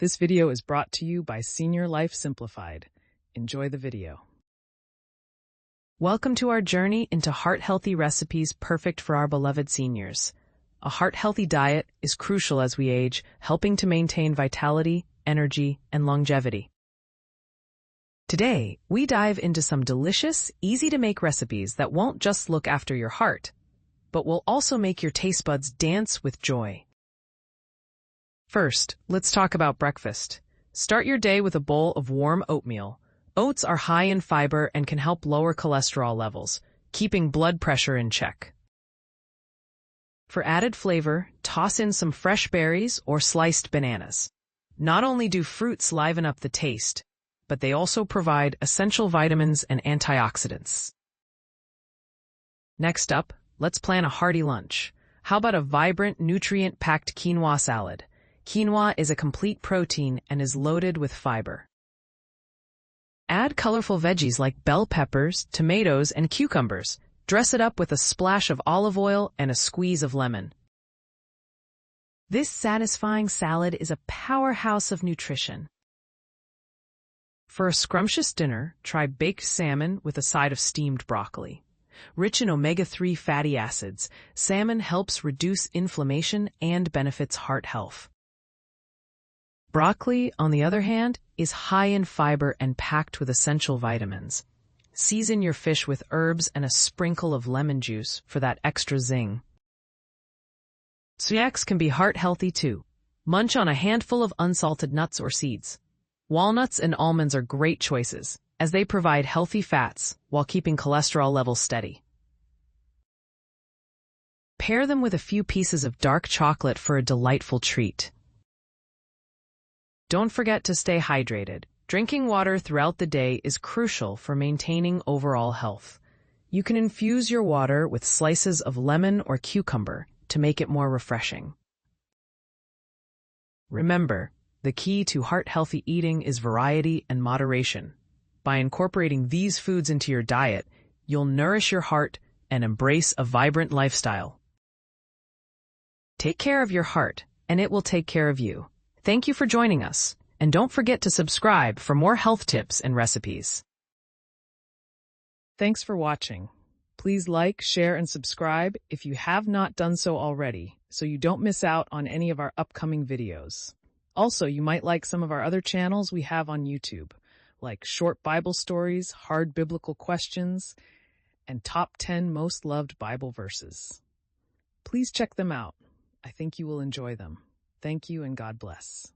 This video is brought to you by Senior Life Simplified. Enjoy the video. Welcome to our journey into heart-healthy recipes perfect for our beloved seniors. A heart-healthy diet is crucial as we age, helping to maintain vitality, energy, and longevity. Today, we dive into some delicious, easy-to-make recipes that won't just look after your heart, but will also make your taste buds dance with joy. First, let's talk about breakfast. Start your day with a bowl of warm oatmeal. Oats are high in fiber and can help lower cholesterol levels, keeping blood pressure in check. For added flavor, toss in some fresh berries or sliced bananas. Not only do fruits liven up the taste, but they also provide essential vitamins and antioxidants. Next up, let's plan a hearty lunch. How about a vibrant, nutrient-packed quinoa salad? Quinoa is a complete protein and is loaded with fiber. Add colorful veggies like bell peppers, tomatoes, and cucumbers. Dress it up with a splash of olive oil and a squeeze of lemon. This satisfying salad is a powerhouse of nutrition. For a scrumptious dinner, try baked salmon with a side of steamed broccoli. Rich in omega-3 fatty acids, salmon helps reduce inflammation and benefits heart health. Broccoli, on the other hand, is high in fiber and packed with essential vitamins. Season your fish with herbs and a sprinkle of lemon juice for that extra zing. Snacks can be heart-healthy too. Munch on a handful of unsalted nuts or seeds. Walnuts and almonds are great choices, as they provide healthy fats while keeping cholesterol levels steady. Pair them with a few pieces of dark chocolate for a delightful treat. Don't forget to stay hydrated. Drinking water throughout the day is crucial for maintaining overall health. You can infuse your water with slices of lemon or cucumber to make it more refreshing. Remember, the key to heart-healthy eating is variety and moderation. By incorporating these foods into your diet, you'll nourish your heart and embrace a vibrant lifestyle. Take care of your heart, and it will take care of you. Thank you for joining us, and don't forget to subscribe for more health tips and recipes. Thanks for watching. Please like, share, and subscribe if you have not done so already, so you don't miss out on any of our upcoming videos. Also, you might like some of our other channels we have on YouTube, like short Bible stories, hard biblical questions, and top 10 most loved Bible verses. Please check them out. I think you will enjoy them. Thank you and God bless.